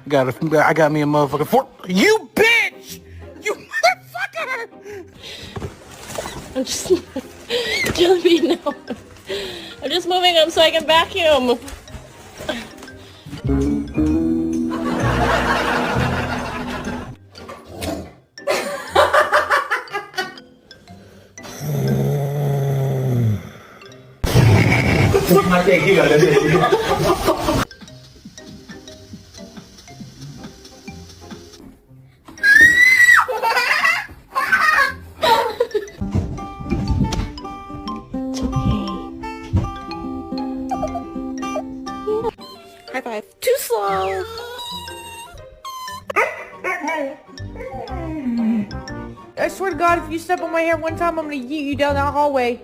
I got me a motherfucking fork. You bitch! You motherfucker! I'm just Jellybean, no. I'm just moving them so I can vacuum. It's okay. High five. Too slow. I swear to God, if you step on my hair one time, I'm gonna yeet you down that hallway.